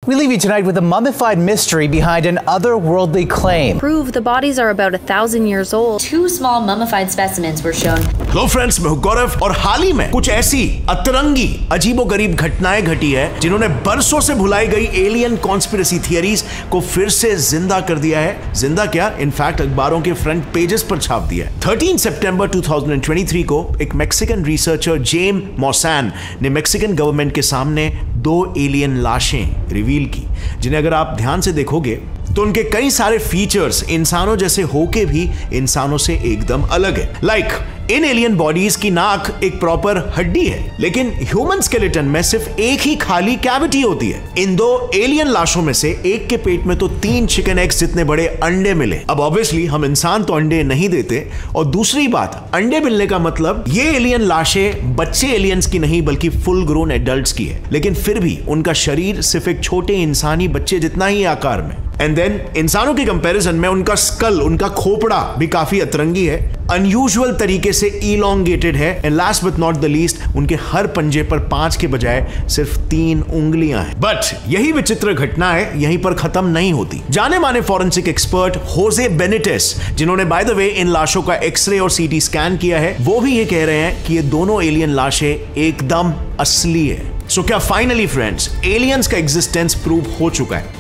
We leave you tonight with a mummified mystery behind an otherworldly claim. Prove the bodies are about 1,000 years old. 2 small mummified specimens were shown. Hello friends, मैं हूं गौरव और हाल ही में कुछ ऐसी अतरंगी अजीबोगरीब घटनाएं घटी है जिन्होंने बरसों से भुलाई गई एलियन कॉन्स्पिरेसी थियरीज को फिर से जिंदा कर दिया है। जिंदा क्या, इनफैक्ट अखबारों के फ्रंट पेजेस पर छाप दिया है। 13 सितंबर 2023 को एक मैक्सिकन रिसर्चर जेम मॉसान ने मैक्सिकन गवर्नमेंट के सामने 2 एलियन लाशें रिवील की, जिन्हें अगर आप ध्यान से देखोगे तो उनके कई सारे फीचर्स इंसानों जैसे होके भी इंसानों से एकदम अलग है। लाइक इन एलियन बॉडीज की नाक एक प्रॉपर हड्डी है, लेकिन ह्यूमन स्केलेटन में सिर्फ एक ही खाली कैविटी होती है। इन 2 एलियन लाशों में से एक के पेट में तो 3 चिकन एग्स जितने बड़े अंडे मिले। अब ऑब्वियसली हम इंसान तो अंडे नहीं देते, और दूसरी बात, अंडे मिलने का मतलब ये एलियन लाशें बच्चे एलियंस की नहीं बल्कि फुल ग्रोन एडल्ट्स की है, लेकिन फिर भी उनका शरीर सिर्फ एक छोटे इंसानी बच्चे जितना ही आकार में। एंड देन इंसानों के कंपैरिजन में उनका स्कल, उनका खोपड़ा भी काफी अतरंगी है, अनयूजुअल तरीके से इलोंगेटेड है, and last but not the least उनके हर पंजे पर 5 के बजाय सिर्फ 3 उंगलियां हैं। बट यही विचित्र घटना है यहीं पर खत्म नहीं होती। जाने माने फॉरेंसिक एक्सपर्ट होजे बेनिटेस, जिन्होंने बाय द वे इन लाशों का एक्सरे और सीटी स्कैन किया है, वो भी ये कह रहे हैं कि ये दोनों एलियन लाशें एकदम असली है। सो क्या फाइनली फ्रेंड्स एलियंस का एग्जिस्टेंस प्रूव हो चुका है?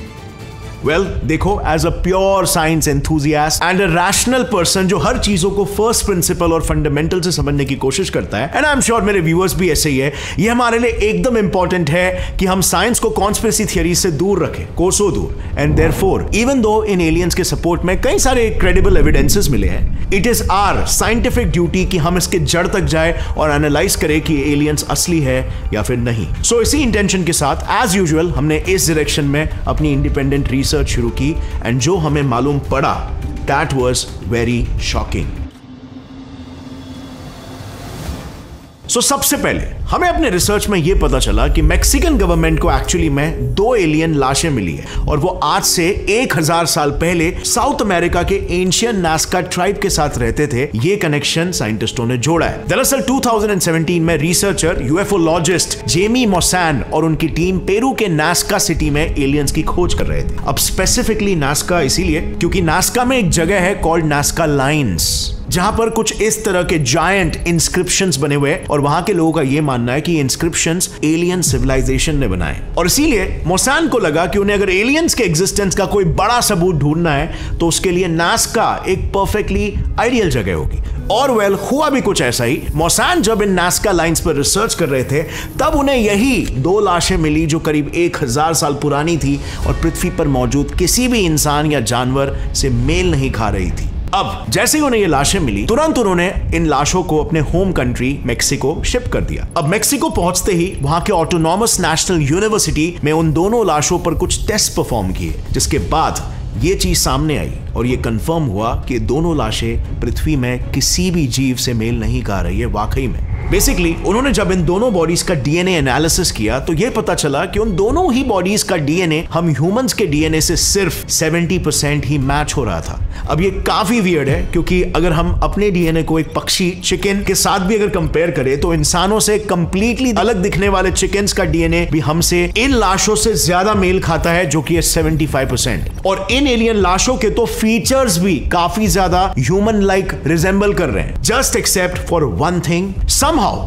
वेल, देखो, as a pure science enthusiast and a rational person जो हर चीजों को फर्स्ट प्रिंसिपल और फंडामेंटल से समझने की कोशिश करता है, एंड आई एम श्योर मेरे व्यूअर्स भी ऐसे ही है, ये हमारे लिए एकदम इंपॉर्टेंट है कि हम साइंस को कॉन्स्पिरेसी थियरी से दूर रखें, कोसों दूर। And therefore even though in aliens के सपोर्ट में कई सारे क्रेडिबल एविडेंसेस मिले हैं, it is our scientific duty कि हम इसके जड़ तक जाए और एनालाइज करें कि एलियंस असली है या फिर नहीं। सो इसी इंटेंशन के साथ एज यूजुअल हमने इस डायरेक्शन में अपनी इंडिपेंडेंट रिसर्च शुरू की, एंड जो हमें मालूम पड़ा दैट वाज वेरी शॉकिंग। सो सबसे पहले हमें अपने रिसर्च में यह पता चला कि मैक्सिकन गवर्नमेंट को एक्चुअली में 2 एलियन लाशें मिली है, और वो आज से 1000 साल पहले साउथ अमेरिका के एंशियंट नास्का ट्राइब के साथ रहते थे। ये कनेक्शन साइंटिस्टों ने जोड़ा है। दरअसल 2017 में रिसर्चर यूएफओलॉजिस्ट जेमी मॉसान और उनकी टीम पेरू के नास्का सिटी में एलियंस की खोज कर रहे थे। अब स्पेसिफिकली नास्का इसीलिए क्योंकि नास्का में एक जगह है कॉल्ड नास्का लाइन्स, जहां पर कुछ इस तरह के जायंट इंस्क्रिप्शंस बने हुए हैं, और वहां के लोगों का यह मानना है कि इंस्क्रिप्शंस एलियन सिविलाइजेशन ने बनाए। और इसीलिए मॉसान को लगा कि उन्हें अगर एलियंस के एग्जिस्टेंस का कोई बड़ा सबूत ढूंढना है तो उसके लिए नास्का एक परफेक्टली आइडियल जगह होगी। और वेल, हुआ भी कुछ ऐसा ही। मॉसान जब इन नास्का लाइंस पर रिसर्च कर रहे थे तब उन्हें यही 2 लाशें मिली जो करीब 1000 साल पुरानी थी और पृथ्वी पर मौजूद किसी भी इंसान या जानवर से मेल नहीं खा रही थी। अब जैसे ही उन्हें ये लाशें मिली, तुरंत उन्होंने इन लाशों को अपने होम कंट्री मेक्सिको शिप कर दिया। अब मेक्सिको पहुंचते ही वहां के ऑटोनॉमस नेशनल यूनिवर्सिटी में उन दोनों लाशों पर कुछ टेस्ट परफॉर्म किए, जिसके बाद ये चीज सामने आई और ये कंफर्म हुआ कि दोनों लाशें पृथ्वी में किसी भी जीव से मेल नहीं खा रही है वाकई में। बेसिकली उन्होंने जब इन दोनों बॉडीज का डीएनए एनालिसिस किया तो यह पता चला कि उन दोनों ही बॉडीज का डीएनए हम ह्यूमंस के डीएनए से सिर्फ 70% ही मैच हो रहा था। अब ये काफी वियर्ड है, क्योंकि अगर हम अपने डीएनए को एक पक्षी चिकन के साथ भी अगर कंपेयर करें तो इंसानों से कंप्लीटली अलग दिखने वाले चिकन्स का डीएनए भी हमसे इन लाशों से ज्यादा मेल खाता है, जो कि है 75%। और इन एलियन लाशों के तो फीचर्स भी काफी ज्यादा ह्यूमन लाइक रिजेंबल कर रहे हैं, just except for one thing,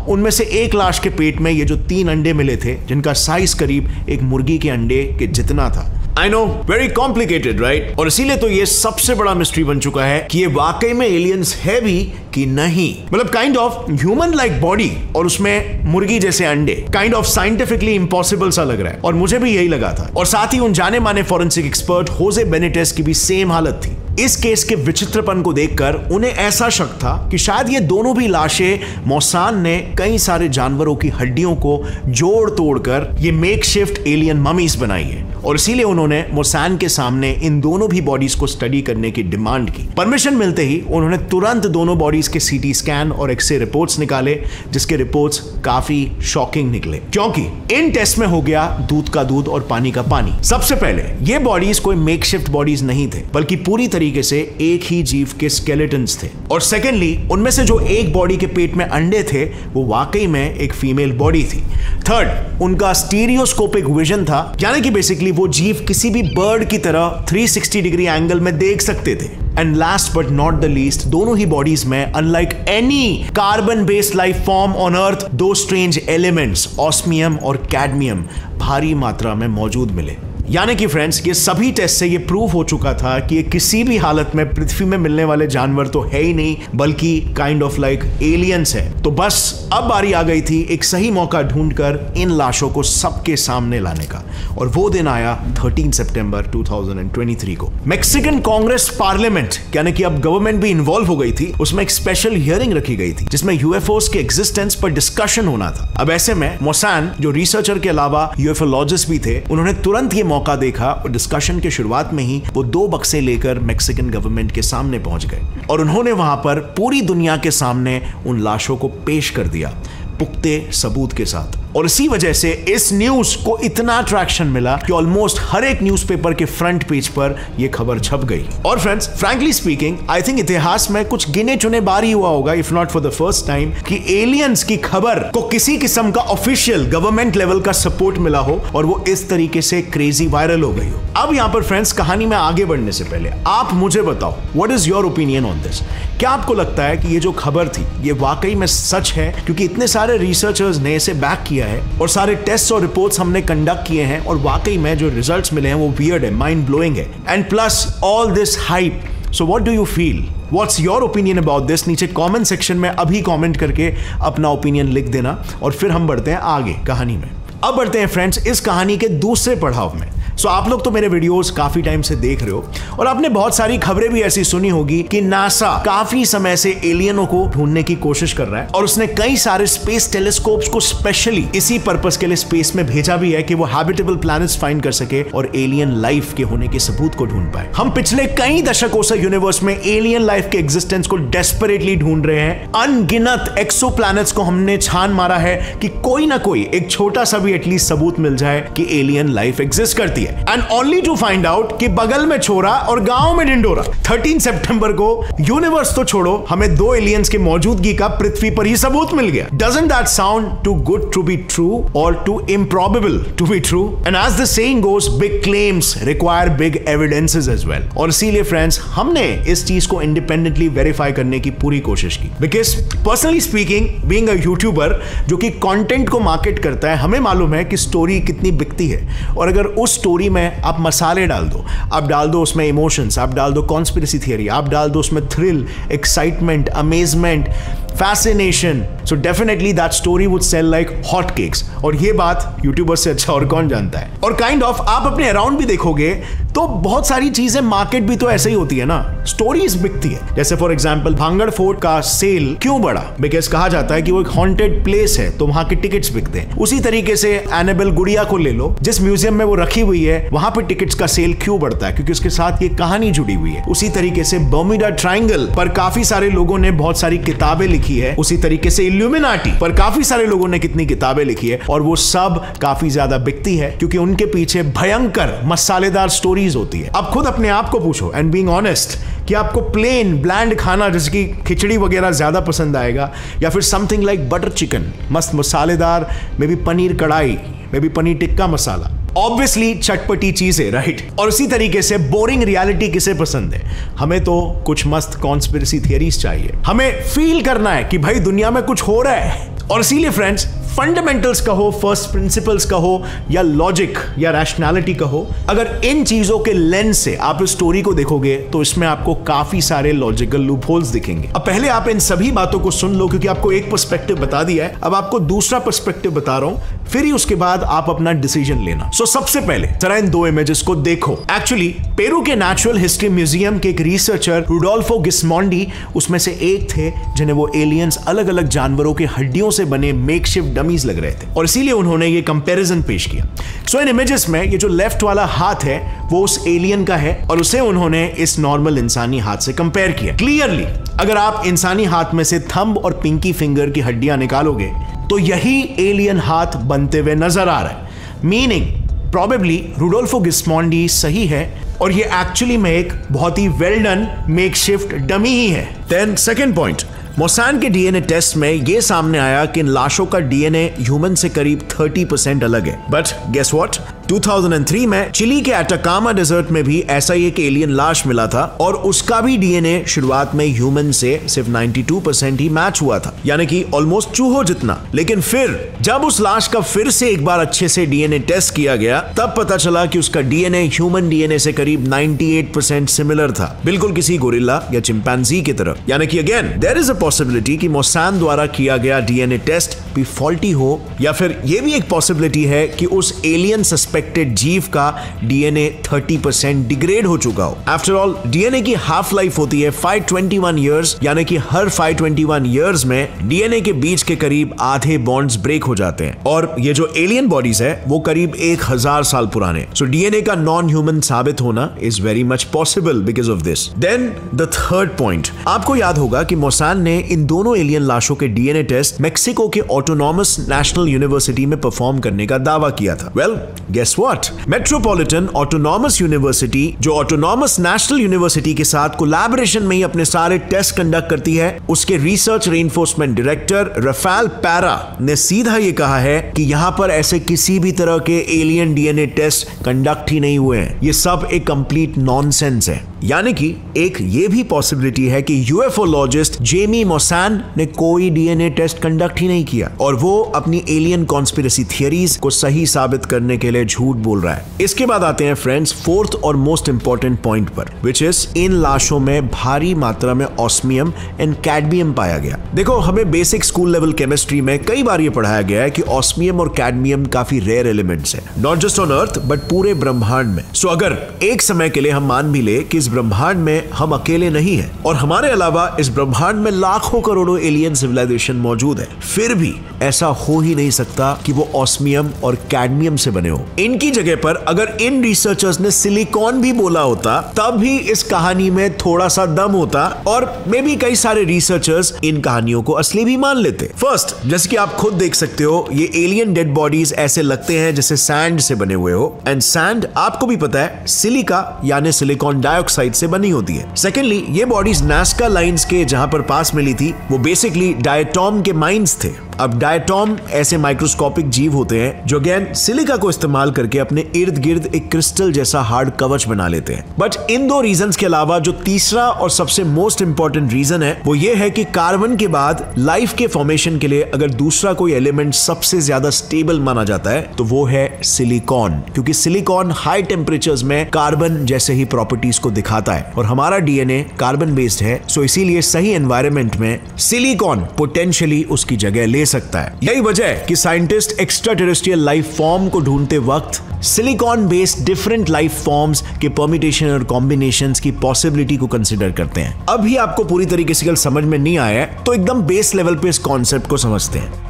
उनमें से एक लाश के पेट में ये जो 3 अंडे मिले थे, जिनका साइज करीब एक मुर्गी के अंडे के जितना था। I know, very complicated, right? और इसीलिए तो ये सबसे बड़ा मिस्ट्री बन चुका है कि ये वाकई में एलियंस है भी कि नहीं। मतलब kind of human like body और उसमें मुर्गी जैसे अंडे, काइंड ऑफ साइंटिफिकली इम्पॉसिबल सा लग रहा है, और मुझे भी यही लगा था। और साथ ही उन जाने माने फॉरेंसिक एक्सपर्ट होजे बेनिटेस की भी सेम हालत थी। इस केस के विचित्रपन को देखकर उन्हें ऐसा शक था कि शायद ये दोनों भी लाशें मॉसान ने कई सारे जानवरों की हड्डियों को जोड़ तोड़कर ये मेकशिफ्ट एलियन ममीज बनाई है, और इसीलिए उन्होंने मॉसान के सामने इन दोनों भी बॉडीज को स्टडी करने की डिमांड की। परमिशन मिलते ही उन्होंने तुरंत दोनों बॉडीज के सीटी स्कैन और एक्सरे रिपोर्ट्स निकाले, जिसके रिपोर्ट्स काफी शॉकिंग निकले, क्योंकि इन टेस्ट में हो गया दूध का दूध और पानी का पानी। सबसे पहले ये बॉडीज कोई मेकशिफ्ट बॉडीज नहीं थे, बल्कि पूरी तरीके तरीके से एक ही जीव के स्केलेटन्स थे। और सेकेंडली, उनमें से जो एक बॉडी के पेट में अंडे थे वो वाकई में एक फीमेल बॉडी थी। थर्ड, उनका स्टीरियोस्कोपिक विजन था, यानी कि बेसिकली वो जीव किसी भी बर्ड की तरह 360 डिग्री एंगल में देख सकते थे। And last but not the least, दोनों ही बॉडीज में unlike any carbon based life form on earth, दो स्ट्रेंज एलिमेंट्स ऑस्मियम और कैडमियम भारी मात्रा में मौजूद मिले। यानी कि फ्रेंड्स, ये सभी टेस्ट से ये प्रूव हो चुका था कि ये किसी भी हालत में पृथ्वी में मिलने वाले जानवर तो है ही नहीं, बल्कि काइंड ऑफ लाइक एलियंस है। तो बस अब बारी आ गई थी एक सही मौका ढूंढकर इन लाशों को सबके सामने लाने का, और वो दिन आया 13 सितंबर 2023 को। मैक्सिकन कांग्रेस पार्लियामेंट, यानी कि अब गवर्नमेंट भी इन्वॉल्व हो गई थी, उसमें एक स्पेशल हियरिंग रखी गई थी जिसमें यूएफओस के एग्जिस्टेंस पर डिस्कशन होना था। अब ऐसे में मोसान, जो रिसर्चर के अलावा यूएफओलॉजिस्ट भी थे, उन्होंने तुरंत ये मौका देखा और डिस्कशन के शुरुआत में ही वो 2 बक्से लेकर मैक्सिकन गवर्नमेंट के सामने पहुंच गए और उन्होंने वहां पर पूरी दुनिया के सामने उन लाशों को पेश कर दिया पुख्ते सबूत के साथ। और इसी वजह से इस न्यूज को इतना अट्रैक्शन मिला कि ऑलमोस्ट हर एक न्यूज़पेपर के फ्रंट पेज पर यह खबर छप गई। और friends, frankly speaking, I think इतिहास में कुछ गिने चुने बार ही हुआ होगा, if not for the first time, कि एलियंस की खबर को किसी किस्म का ऑफिशियल गवर्नमेंट लेवल का सपोर्ट मिला हो और वो इस तरीके से क्रेजी वायरल हो गई हो। अब यहां पर फ्रेंड्स, कहानी में आगे बढ़ने से पहले आप मुझे बताओ, what is your opinion on this? क्या आपको लगता है कि ये जो खबर थी ये वाकई में सच है? क्योंकि इतने सारे रिसर्चर्स ने इसे बैक किया है और सारे टेस्ट और रिपोर्ट्स हमने कंडक्ट किए हैं और वाकई में जो रिजल्ट्स मिले हैं वो वियर्ड है, माइंड ब्लोइंग है, and plus all this hype. So what do you feel? What's your opinion about this? नीचे कमेंट सेक्शन में अभी कमेंट करके अपना ओपिनियन लिख देना और फिर हम बढ़ते हैं आगे कहानी में। अब बढ़ते हैं फ्रेंड्स इस कहानी के दूसरे पड़ाव में। सो आप लोग तो मेरे वीडियोस काफी टाइम से देख रहे हो और आपने बहुत सारी खबरें भी ऐसी सुनी होगी कि नासा काफी समय से एलियनों को ढूंढने की कोशिश कर रहा है और उसने कई सारे स्पेस टेलीस्कोप्स को स्पेशली इसी पर्पस के लिए स्पेस में भेजा भी है कि वो हैबिटेबल प्लैनेट्स फाइंड कर सके और एलियन लाइफ के होने के सबूत को ढूंढ पाए। हम पिछले कई दशकों से यूनिवर्स में एलियन लाइफ के एग्जिस्टेंस को डेस्परेटली ढूंढ रहे हैं। अनगिनत एक्सोप्लैनेट्स को हमने छान मारा है कि कोई ना कोई एक छोटा सा भी एटलीस्ट सबूत मिल जाए कि एलियन लाइफ एग्जिस्ट करती है। And only to find out कि बगल में छोरा और गांव में ढिंडोरा। 13 सितंबर को यूनिवर्स तो छोड़ो, हमें 2 एलियंस की मौजूदगी का पृथ्वी पर ही सबूत मिल गया। Doesn't that sound too good to be true or too improbable to be true? And as the saying goes, big claims require big evidences as well. और इसीलिए फ्रेंड्स हमने इस चीज को इंडिपेंडेंटली वेरीफाई करने की पूरी कोशिश की। Because personally speaking, being a YouTuber जो कि कंटेंट को मार्केट करता है, हमें मालूम है कि स्टोरी कितनी बिकती है और अगर उस स्टोरी में आप मसाले डाल दो, आप डाल दो उसमें इमोशंस, आप डाल दो कॉन्स्पिरेसी थियरी, आप डाल दो उसमें thrill, excitement, amazement, fascination, so definitely that story would sell like hot cakes. और ये बात यूट्यूबर से अच्छा और कौन जानता है। और काइंड ऑफ आप अपने अराउंड भी देखोगे तो बहुत सारी चीजें, मार्केट भी तो ऐसे ही होती है ना, स्टोरीज बिकती है। जैसे फॉर एग्जांपल भांगड़ फोर्ट का सेल क्यों बढ़ा? बिकॉज कहा जाता है कि वो एक हॉन्टेड प्लेस है तो वहां के टिकट्स बिकते हैं। उसी तरीके से एनाबेल गुड़िया को ले लो, जिस म्यूजियम में वो रखी हुई है वहां पे टिकट्स का सेल क्यों बढ़ता है? क्योंकि उसके साथ ये कहानी जुड़ी हुई है। उसी तरीके से बर्मुडा ट्रायंगल पर काफी सारे लोगों ने बहुत सारी किताबें लिखी है। उसी तरीके से इल्यूमिनाटी पर काफी सारे लोगों ने कितनी किताबें लिखी है और वो सब काफी ज्यादा बिकती है क्योंकि उनके पीछे भयंकर मसालेदार स्टोरीज होती है। अब खुद अपने आप को पूछो, एंड बीइंग ऑनेस्ट, कि आपको प्लेन ब्लैंड खाना जैसे कि खिचड़ी वगैरह ज्यादा पसंद आएगा या फिर समथिंग लाइक बटर चिकन, मस्त मसालेदार, मे बी पनीर कढ़ाई, may be paneer tikka masala, obviously चटपटी चीजें, राइट? और इसी तरीके से बोरिंग रियलिटी किसे पसंद है? हमें तो कुछ मस्त कॉन्स्पिरेसी थियरीज चाहिए, हमें फील करना है कि भाई दुनिया में कुछ हो रहा है। और इसीलिए फ्रेंड्स फंडामेंटल्स कहो, फर्स्ट प्रिंसिपल्स कहो या लॉजिक या रैशनैलिटी कहो, अगर इन चीजों के लेंस से आप इस स्टोरी को देखोगे तो इसमें आपको काफी सारे लॉजिकल लूपहोल्स दिखेंगे। अब पहले आप इन सभी बातों को सुन लो क्योंकि आपको एक पर्सपेक्टिव बता दिया है, अब आपको दूसरा पर्सपेक्टिव बता रहा हूं, फिर ही उसके बाद आप अपना डिसीजन लेना। सो सबसे पहले जरा इन 2 इमेजेस को देखो। एक्चुअली पेरू के नेचुरल हिस्ट्री म्यूजियम के एक रिसर्चर रुडोल्फो गिस्मोंडी उसमें से एक थे जिन्हें वो एलियंस अलग अलग जानवरों के हड्डियों से बने मेकशिफ्ट डमीज लग रहे थे और इसीलिए उन्होंने ये कंपैरिजन पेश किया। सो इन इमेजेस में ये जो लेफ्ट वाला हाथ है वो उस एलियन का है और उसे उन्होंने इस नॉर्मल इंसानी हाथ से कंपेयर किया। क्लियरली अगर आप इंसानी हाथ में से थंब और पिंकी फिंगर की हड्डियां निकालोगे तो यही एलियन हाथ बनते हुए नजर आ रहा है। मीनिंग प्रॉबेबली रुडोल्फो गिस्मोंडी सही है और ये एक्चुअली में एक बहुत ही वेल डन मेकशिफ्ट डमी ही है। देन सेकंड पॉइंट, मोसान के डीएनए टेस्ट में यह सामने आया कि इन लाशों का डीएनए ह्यूमन से करीब 30% अलग है। बट गेस व्हाट, 2003 में चिली के अटाकामा डेजर्ट में भी ऐसा ही एक एलियन लाश मिला था और उसका भी डीएनए शुरुआत में ह्यूमन से सिर्फ 92% ही मैच हुआ था, यानी कि ऑलमोस्ट चूहों जितना। लेकिन फिर जब उस लाश का फिर से एक बार अच्छे से डीएनए टेस्ट किया गया तब पता चला कि उसका डीएनए ह्यूमन डीएनए से करीब 98% सिमिलर था, बिल्कुल किसी गोरिल्ला या चिंपैंजी की तरह। यानी कि again there is a possibility कि मोसान द्वारा किया गया डीएनए टेस्ट भी फॉल्टी हो, या फिर यह भी एक पॉसिबिलिटी है कि उस एलियन सस्पेक्टेड जीव का डीएनए 30% डिग्रेड हो चुका हो। आफ्टर ऑल डीएनए की हाफ लाइफ होती है 521 ईयर्स, यानी कि हर 521 ईयर्स में डीएनए के बीच के करीब आधे बॉन्ड्स ब्रेक हो जाते हैं और ये जो एलियन बॉडीज है वो करीब 1000 साल पुराने। सो डीएनए का नॉन ह्यूमन साबित होना is very much possible because of this. Then the third point, आपको याद होगा कि मोसान ने इन दोनों एलियन लाशों के डीएनए टेस्ट मेक्सिको के ऑटोनॉमस नेशनल यूनिवर्सिटी में परफॉर्म करने का दावा किया था। Well guess what, Metropolitan Autonomous University जो ऑटोनॉमस नेशनल यूनिवर्सिटी के साथ कोलैबोरेशन में ही अपने सारे टेस्ट कंडक्ट करती है, उसके research reinforcement director Rafale para ने सीधा ये कहा है कि यहां पर ऐसे किसी भी तरह के एलियन डीएनए टेस्ट कंडक्ट ही नहीं हुए हैं। ये सब एक कंप्लीट नॉनसेंस है। यानी कि एक ये भी पॉसिबिलिटी है कि यूएफओलॉजिस्ट जेमी मोसान ने कोई डीएनए टेस्ट कंडक्ट ही नहीं किया और वो अपनी एलियन कॉन्स्पिरेसी थियरीज को सही साबित करने के लिए झूठ बोल रहा है। इसके बाद आते हैं फ्रेंड्स फोर्थ और मोस्ट इंपॉर्टेंट पॉइंट पर, विच इज इन लाशों में भारी मात्रा में ऑस्मियम एंड कैडमियम पाया गया। देखो, हमें बेसिक स्कूल लेवल केमिस्ट्री में कई बार ये पढ़ाया गया है कि ऑस्मियम और कैडमियम काफी रेयर एलिमेंट्स हैं, not just on earth but पूरे ब्रह्मांड में। सो अगर एक समय के लिए हम मान भी ले कि इस ब्रह्मांड में हम अकेले नहीं हैं और हमारे अलावा इस ब्रह्मांड में लाखों करोड़ों एलियन सिविलाइजेशन मौजूद है, फिर भी ऐसा हो ही नहीं सकता कि वो ऑस्मियम और कैडमियम से बने हो। इनकी जगह पर अगर इन रिसर्चर्स ने सिलिकॉन भी बोला होता तब भी इस कहानी में थोड़ा सा दम होता और मे बी कई सारे रिसर्चर्स इन कहानियों को असली भी मान लेते। फर्स्ट, जैसे कि आप खुद देख सकते हो, ये एलियन डेड बॉडीज ऐसे लगते हैं जैसे सैंड से बने हुए हो, एंड सैंड आपको भी पता है सिलिका यानी सिलिकॉन डाइऑक्साइड से बनी होती है। सेकेंडली, ये बॉडीज नास्का लाइंस के जहां पर पास मिली थी वो बेसिकली डायटॉम के माइंस थे। अब डायटॉम ऐसे माइक्रोस्कोपिक जीव होते हैं जो अगेन सिलिका को इस्तेमाल करके अपने इर्द गिर्द एक क्रिस्टल जैसा हार्ड कवच बना लेते हैं। बट इन दो रीजंस के अलावा जो तीसरा और सबसे मोस्ट इंपॉर्टेंट रीजन है वो ये है कि कार्बन के बाद लाइफ के फॉर्मेशन के लिए अगर दूसरा कोई एलिमेंट सबसे ज्यादा स्टेबल माना जाता है तो वो है सिलिकॉन, क्योंकि सिलिकॉन हाई टेम्परेचर्स में कार्बन जैसे ही प्रॉपर्टीज को दिखाता है और हमारा डीएनए कार्बन बेस्ड है। सो इसीलिए सही एनवायरनमेंट में सिलिकॉन पोटेंशियली उसकी जगह ले सकता है। यही वजह है कि scientist extra terrestrial life form को ढूंढते वक्त silicon based different life forms के परम्यूटेशन और कॉम्बिनेशंस की पॉसिबिलिटी को कंसीडर करते हैं। अभी आपको पूरी तरीके से समझ में नहीं आया है तो एकदम बेस लेवल पे इस कॉन्सेप्ट को समझते हैं।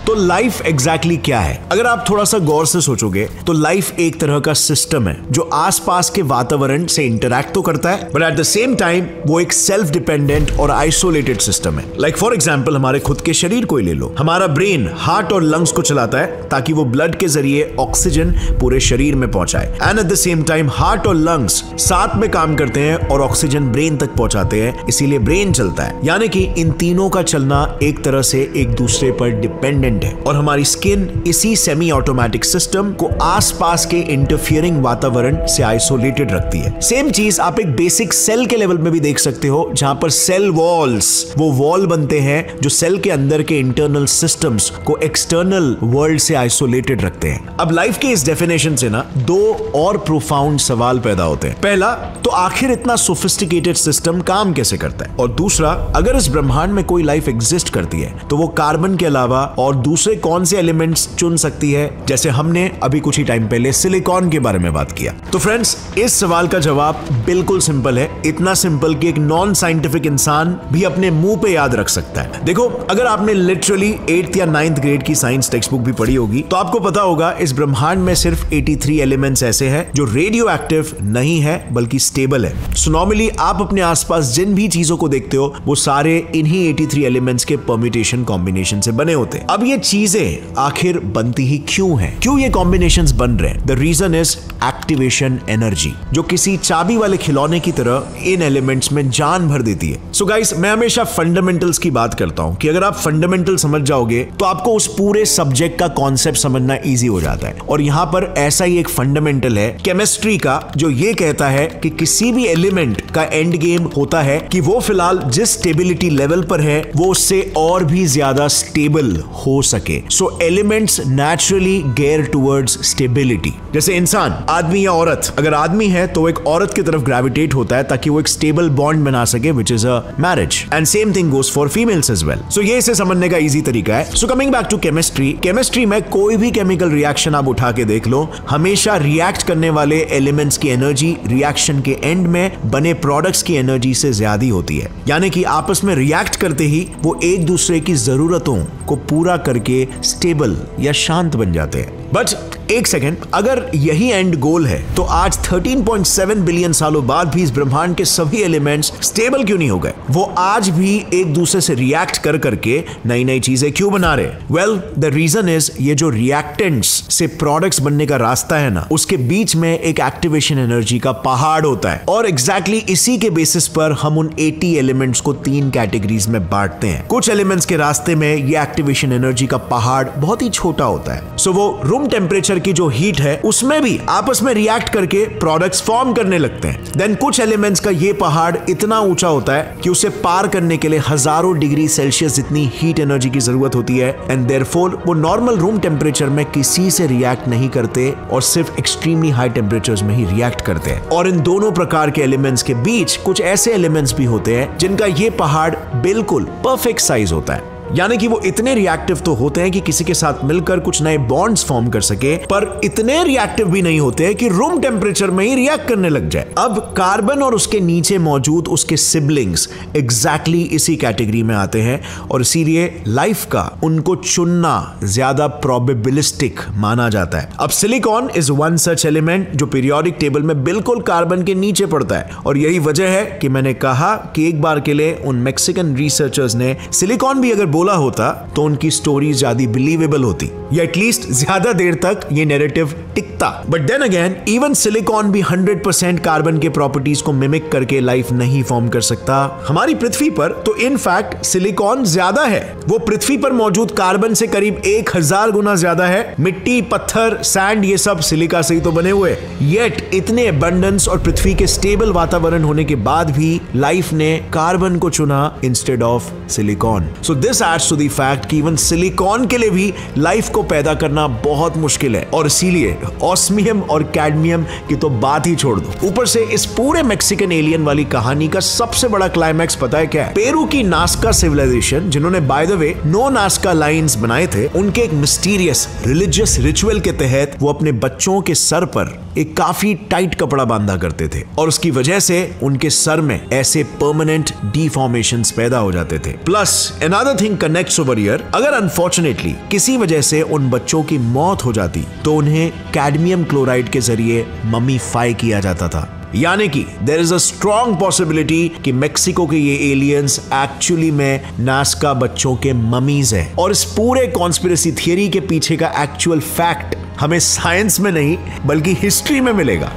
तो लाइफ एग्जैक्टली क्या है? अगर आप थोड़ा सा गौर से सोचोगे तो लाइफ एक तरह का सिस्टम है जो आसपास के वातावरण से इंटरैक्ट तो करता है but at the same time वो एक सेल्फ डिपेंडेंट और आइसोलेटेड सिस्टम है। लाइक फॉर एग्जांपल हमारे खुद के शरीर को ही ले लो। हमारा ब्रेन हार्ट और लंग्स को चलाता है ताकि वो ब्लड के जरिए ऑक्सीजन पूरे शरीर में पहुंचाए, and at the same time heart और लंग्स साथ में काम करते हैं और ऑक्सीजन ब्रेन तक पहुंचाते हैं, इसीलिए ब्रेन चलता है। यानी कि इन तीनों का चलना एक तरह से एक दूसरे पर डिपेंडेंट है और हमारी स्किन इसी सेमी ऑटोमेटिक सिस्टम को आसपास के इंटरफियरिंग वातावरण से आइसोलेटेड रखती है। सेम चीज आप एक बेसिक सेल के लेवल में भी देख सकते हो जहां पर सेल वॉल्स वो वॉल बनते हैं जो सेल के अंदर के इंटरनल सिस्टम्स को एक्सटर्नल वर्ल्ड से आइसोलेटेड रखते हैं। अब लाइफ के इस डेफिनेशन से ना दो और प्रोफाउंड सवाल पैदा होते हैं। पहला, तो आखिर इतना सोफिस्टिकेटेड सिस्टम काम कैसे करता है? और दूसरा, अगर इस ब्रह्मांड में कोई लाइफ एग्जिस्ट करती है तो वो कार्बन के अलावा और दूसरे कौन से एलिमेंट्स चुन सकती है, जैसे हमने अभी कुछ ही टाइम पहले सिलिकॉन के बारे में बात किया। तो फ्रेंड्स, इस सवाल का जवाब बिल्कुल सिंपल है, इतना सिंपल कि एक नॉन साइंटिफिक इंसान भी अपने मुंह पे याद रख सकता है। देखो, अगर आपने लिटरली 8th या 9th ग्रेड की साइंस टेक्स्ट बुक भी पढ़ी होगी तो आपको पता होगा इस ब्रह्मांड में सिर्फ 83 एलिमेंट्स ऐसे हैं जो रेडियो एक्टिव नहीं है बल्कि स्टेबल है। सो नॉर्मली आप अपने आसपास जिन भी चीजों को देखते हो वो सारे इन्हीं 83 एलिमेंट्स के परम्यूटेशन कॉम्बिनेशन से बने होते हैं। अब ये चीजें आखिर बनती ही क्यों हैं? क्यों ये कॉम्बिनेशंस बन रहे हैं? The reason is activation energy, जो किसी चाबी वाले खिलौने की तरह इन एलिमेंट्स में जान भर देती है। सो गाइस, मैं हमेशा फंडामेंटल्स की बात करता हूं कि अगर आप फंडामेंटल समझ जाओगे तो आपको उस पूरे सब्जेक्ट का कॉन्सेप्ट समझना इजी हो जाता है। और यहां पर ऐसा ही एक फंडामेंटल है केमिस्ट्री का, जो ये कहता है कि किसी भी एलिमेंट का एंड गेम होता है कि वो फिलहाल जिस स्टेबिलिटी लेवल पर है वो उससे और भी ज्यादा स्टेबल हो सके। So elements naturally gear towards stability. जैसे इंसान, आदमी या औरत, अगर आदमी है तो एक औरत की तरफ ग्रेविटेट होता है ताकि वो एक स्टेबल बॉन्ड बना सके, which is a marriage. And same thing goes for females as well. So ये इसे समझने का इजी तरीका है। So coming back to chemistry, chemistry में कोई भी केमिकल रिएक्शन आप उठा के देख लो, हमेशा रिएक्ट करने वाले एलिमेंट्स की एनर्जी रिएक्शन के एंड में बने प्रोडक्ट्स की एनर्जी से ज्यादा होती है। यानी कि आपस में रिएक्ट करते ही वो एक दूसरे की जरूरतों को पूरा करके स्टेबल या शांत बन जाते हैं। बट एक सेकेंड, अगर यही एंड गोल है तो आज 13.7 बिलियन सालों बाद भी इस ब्रह्मांड के सभी एलिमेंट्स स्टेबल क्यों नहीं हो गए? वो आज भी एक दूसरे से रिएक्ट कर करके नई नई चीजें क्यों बना रहे? वेल, द रीजन इज ये जो रिएक्टेंट्स से प्रोडक्ट्स बनने का रास्ता है ना, उसके बीच में एक एक्टिवेशन एनर्जी का पहाड़ होता है। और एग्जैक्टली इसी के बेसिस पर हम उन 80 एलिमेंट्स को 3 कैटेगरीज में बांटते हैं। कुछ एलिमेंट्स के रास्ते में ये एक्टिवेशन एनर्जी का पहाड़ बहुत ही छोटा होता है। सो वो रूम टेम्परेचर की जो हीट है उसमें भी आपस में रिएक्ट करके प्रोडक्ट्स फॉर्म करने लगते हैं। देन कुछ एलिमेंट्स का ये पहाड़ इतना ऊंचा होता है कि उसे पार करने के लिए हजारों डिग्री सेल्सियस जितनी हीट एनर्जी की जरूरत होती है। एंड देयरफॉर वो नॉर्मल रूम टेम्परेचर में किसी से रिएक्ट नहीं करते और सिर्फ एक्सट्रीमली हाई टेम्परेचर्स में ही रिएक्ट करते हैं। और इन दोनों प्रकार के एलिमेंट्स के बीच कुछ ऐसे एलिमेंट्स भी होते हैं जिनका ये पहाड़ बिल्कुल परफेक्ट साइज होता है। यानी कि वो इतने रिएक्टिव तो होते हैं कि किसी के साथ मिलकर कुछ नए बॉन्ड्स फॉर्म कर सके, पर इतने रिएक्टिव भी नहीं होते हैं कि रूम टेम्परेचर में ही रिएक्ट करने लग जाए। अब कार्बन और उसके नीचे मौजूद उसके सिबलिंग्स एग्जैक्टली इसी कैटेगरी में आते हैं और इसीलिए लाइफ का उनको चुनना ज्यादा प्रोबेबिलिस्टिक माना जाता है। अब silicon is one such element जो पीरियोडिक टेबल में बिल्कुल कार्बन के नीचे पड़ता है। और यही वजह है कि मैंने कहा कि एक बार के लिए उन मैक्सिकन रिसर्चर्स ने सिलिकॉन भी अगर बोला होता तो उनकी स्टोरी ज्यादा बिलीवेबल होती, या एटलीस्ट ज्यादा देर तक ये नैरेटिव टिकता। But then again, even silicon भी 100% कार्बन के प्रॉपर्टीज को मिमिक करके लाइफ नहीं फॉर्म कर सकता। हमारी पृथ्वी पर तो इनफैक्ट सिलिकॉन ज्यादा है, वो पृथ्वी पर मौजूद कार्बन से करीब 1000 गुना ज्यादा है। मिट्टी, पत्थर, सैंड, ये सब सिलिका से ही तो बने हुए। येट इतने अबंडेंस और पृथ्वी के स्टेबल वातावरण होने के बाद भी लाइफ ने कार्बन को चुना instead of silicon. So this adds to the fact कि इवन सिलिकॉन के लिए भी लाइफ को पैदा करना बहुत मुश्किल है। और इसीलिए ऑस्मियम और कैडमियम की तो बात ही छोड़ दो। ऊपर से इस पूरे मैक्सिकन एलियन वाली कहानी का सबसे बड़ा क्लाइमैक्स पता है क्या है? पेरू की नास्का सिविलाइजेशन, जिन्होंने by the way no Nazca lines बनाए थे, उनके एक मिस्टीरियस रिलीजियस रिचुअल के तहत वो अपने बच्चों के सर पर एक काफी टाइट कपड़ा बांधा करते थे और उसकी वजह से उनके सर में ऐसे परमानेंट डिफॉर्मेशंस पैदा हो जाते थे। Plus another thing connects over here, अगर अनफॉर्चुनेटली किसी वजह से उन बच्चों की मौत हो जाती तो उन्हें कैडमियम क्लोराइड के जरिए मम्मीफाई किया जाता था। यानी कि there is a strong possibility कि मेक्सिको के ये एलियंस एक्चुअली में नास्का बच्चों के ममीज हैं। और इस पूरे कॉन्स्पिरेसी थियरी के पीछे का एक्चुअल फैक्ट हमें साइंस में नहीं बल्कि हिस्ट्री में मिलेगा।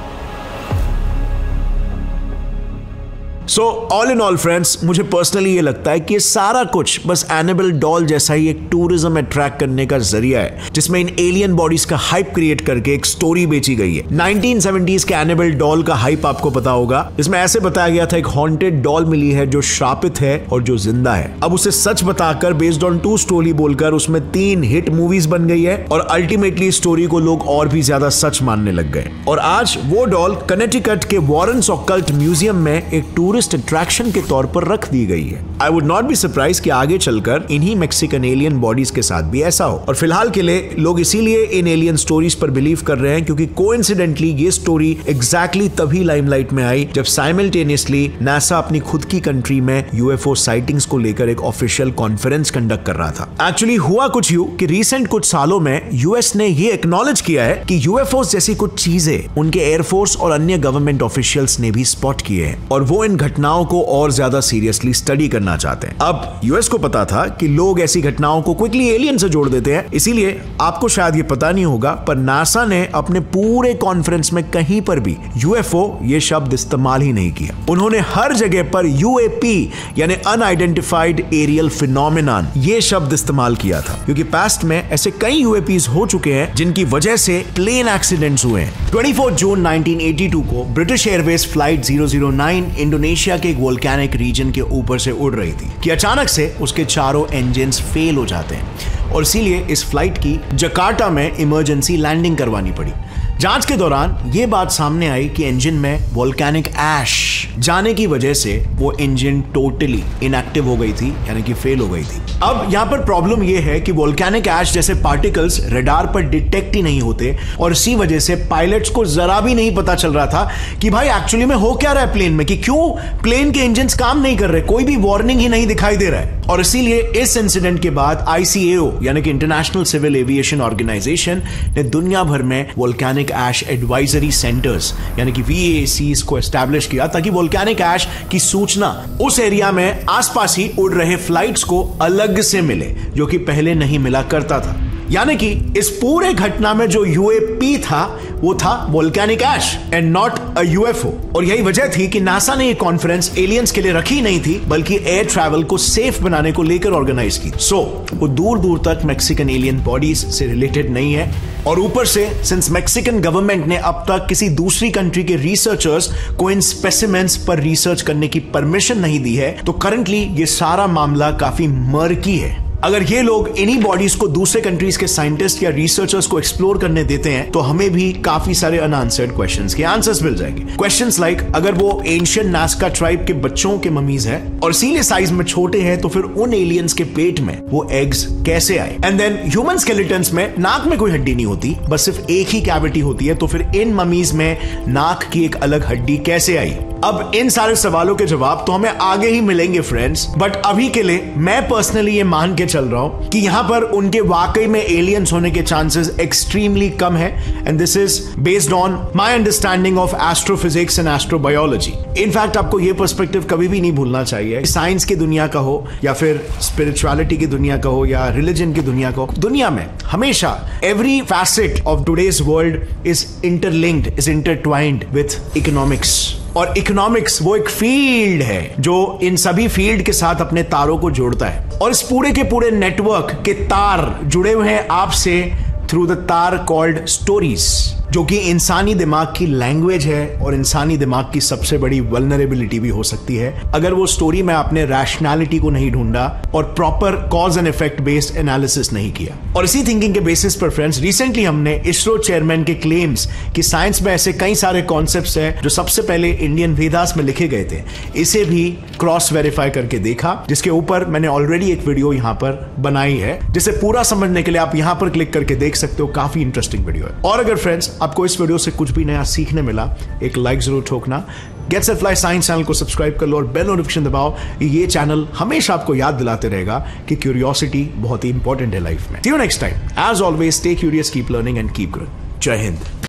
So all in all friends, मुझे पर्सनली ये लगता है कि ये सारा कुछ बस एनाबेल डॉल जैसा ही एक टूरिज्म अट्रैक्ट करने का जरिया है, जिसमें इन एलियन बॉडीज का हाइप क्रिएट करके एक स्टोरी बेची गई है। 1970s के एनाबेल डॉल का हाइप आपको पता होगा, जिसमें ऐसे बताया गया था एक हॉन्टेड डॉल मिली है जो श्रापित है और जो जिंदा है। अब उसे सच बताकर बेस्ड ऑन 2 स्टोरी बोलकर उसमें 3 हिट मूवीज बन गई है और अल्टीमेटली स्टोरी को लोग और भी ज्यादा सच मानने लग गए। और आज वो डॉल कनेटिकट के वॉरेंस ऑकल्ट म्यूजियम में एक टूरिस्ट अट्रैक्शन के तौर पर रख दी गई है। I would not be surprise कि आगे चलकर इन्हीं मैक्सिकन एलियन बॉडीज के साथ भी ऐसा हो। और फिलहाल के लिए लोग इसीलिए इन एलियन स्टोरीज पर बिलीव कर रहे हैं क्योंकि कोइंसिडेंटली ये स्टोरी एग्जैक्टली तभी लाइमलाइट में आई जब साइमल्टेनियसली नासा अपनी खुद की कंट्री में यूएफओ साइटिंग्स को लेकर एक ऑफिशियल कॉन्फ्रेंस कंडक्ट कर रहा था। एक्चुअली हुआ कुछ यूं कि रिसेंट कुछ सालों में यूएस ने ये एक्नॉलेज किया है कि यूएफओ जैसी कुछ चीजें उनके एयरफोर्स और अन्य गवर्नमेंट ऑफिशियल्स ने भी स्पॉट किए हैं और वो इन घटनाओं को और ज्यादा सीरियसली स्टडी करना चाहते हैं। अब यूएस को पता था कि लोग ऐसी घटनाओं को क्विकली एलियन से जोड़ देते हैं, इसीलिए आपको शायद ये पता नहीं होगा पर नासा ने अपने पूरे कॉन्फ्रेंस में कहीं पर भी यूएफओ ये शब्द इस्तेमाल ही नहीं किया। उन्होंने हर जगह पर यूएपी यानी अनआइडेंटिफाइड एरियल फिनोमेनन ये शब्द इस्तेमाल किया था, क्योंकि पास्ट में ऐसे कई यूएपीज हो चुके हैं जिनकी वजह से प्लेन एक्सीडेंट्स हुए हैं। 24 जून 1982 को ब्रिटिश एयरवेज फ्लाइट 009 इंडोनेशिया के एक वोल्केनिक रीजन के ऊपर से उड़ रही थी कि अचानक से उसके चारों इंजन्स फेल हो जाते हैं और इसीलिए इस फ्लाइट की जकार्ता में इमरजेंसी लैंडिंग करवानी पड़ी। जांच के दौरान यह बात सामने आई कि इंजन में वोल्केनिक ऐश जाने की वजह से वो इंजन टोटली इनएक्टिव हो गई थी, यानी कि फेल हो गई थी। अब यहां पर प्रॉब्लम यह है कि वोल्केनिक ऐश जैसे पार्टिकल्स रडार पर डिटेक्ट ही नहीं होते और इसी वजह से पायलट्स को जरा भी नहीं पता चल रहा था कि भाई एक्चुअली में हो क्या रहा है प्लेन में, कि क्यों प्लेन के इंजन काम नहीं कर रहे, कोई भी वार्निंग ही नहीं दिखाई दे रहा है। और इसीलिए इस इंसिडेंट के बाद ICAO यानी कि इंटरनेशनल सिविल एविएशन ऑर्गेनाइजेशन ने दुनिया भर में वोल्केनिक ऐश एडवाइजरी सेंटर्स यानी कि VACs को एस्टैब्लिश किया ताकि वोल्केनिक ऐश की सूचना उस एरिया में आसपास ही उड़ रहे फ्लाइट्स को अलग से मिले, जो कि पहले नहीं मिला करता था। यानी कि इस पूरे घटना में जो UAP था वो था volcanic ash and not a UFO। और यही वजह थी कि नासा ने ये कॉन्फ्रेंस एलियंस के लिए रखी नहीं थी बल्कि एयर ट्रैवल को सेफ बनाने को लेकर ऑर्गेनाइज की। वो दूर दूर तक मैक्सिकन एलियन बॉडीज से रिलेटेड नहीं है। और ऊपर से सिंस मैक्सिकन गवर्नमेंट ने अब तक किसी दूसरी कंट्री के रिसर्चर्स को इन स्पेसिमेंस पर रिसर्च करने की परमिशन नहीं दी है, तो करंटली ये सारा मामला काफी मर्की है। अगर ये लोग इन्हीं बॉडीज को दूसरे कंट्रीज के साइंटिस्ट या रिसर्चर्स को एक्सप्लोर करने देते हैं तो हमें भी काफी सारे अनआंसर्ड क्वेश्चंस के आंसर्स मिल जाएंगे। क्वेश्चंस लाइक अगर वो एंशिएंट नास्का ट्राइब के बच्चों के ममीज है और इसीलिए साइज में छोटे हैं तो फिर उन एलियंस के पेट में वो एग्स कैसे आए। एंड देन ह्यूमन स्केलेटन्स में नाक में कोई हड्डी नहीं होती, बस सिर्फ एक ही कैविटी होती है, तो फिर इन ममीज में नाक की एक अलग हड्डी कैसे आई। अब इन सारे सवालों के जवाब तो हमें आगे ही मिलेंगे फ्रेंड्स, बट अभी के लिए मैं पर्सनली ये मान के चल रहा हूं कि यहां पर उनके वाकई में एलियंस होने के चांसेस एक्सट्रीमली कम है। And this is based on my understanding of astrophysics and astrobiology. In fact आपको ये पर्सपेक्टिव कभी भी नहीं भूलना चाहिए, साइंस की दुनिया का हो या फिर स्पिरिचुअलिटी की दुनिया का हो या रिलीजन की दुनिया का हो, दुनिया में हमेशा every facet of today's world is interlinked, is intertwined with economics. और इकोनॉमिक्स वो एक फील्ड है जो इन सभी फील्ड के साथ अपने तारों को जोड़ता है और इस पूरे के पूरे नेटवर्क के तार जुड़े हुए हैं आपसे थ्रू द तार कॉल्ड स्टोरीज, जो कि इंसानी दिमाग की लैंग्वेज है और इंसानी दिमाग की सबसे बड़ी वल्नरेबिलिटी भी हो सकती है अगर वो स्टोरी में आपने रैशनैलिटी को नहीं ढूंढा और proper cause and effect based analysis नहीं किया। और इसी थिंकिंग के बेसिस पर फ्रेंड्स रिसेंटली हमने इसरो चेयरमैन के क्लेम्स कि साइंस में ऐसे कई सारे कॉन्सेप्ट्स हैं जो सबसे पहले इंडियन वेदास में लिखे गए थे, इसे भी क्रॉस वेरीफाई करके देखा, जिसके ऊपर मैंने ऑलरेडी एक वीडियो यहां पर बनाई है, जिसे पूरा समझने के लिए आप यहां पर क्लिक करके देख सकते हो। काफी इंटरेस्टिंग वीडियो है। और अगर फ्रेंड्स आपको इस वीडियो से कुछ भी नया सीखने मिला, एक लाइक जरूर ठोकना। Get set fly science channel को सब्सक्राइब कर लो और बेल नोटिफिकेशन दबाओ। ये चैनल हमेशा आपको याद दिलाते रहेगा कि क्यूरियोसिटी बहुत ही इंपॉर्टेंट है लाइफ में। See you next time. As always, stay curious, keep learning and keep growing. जय हिंद।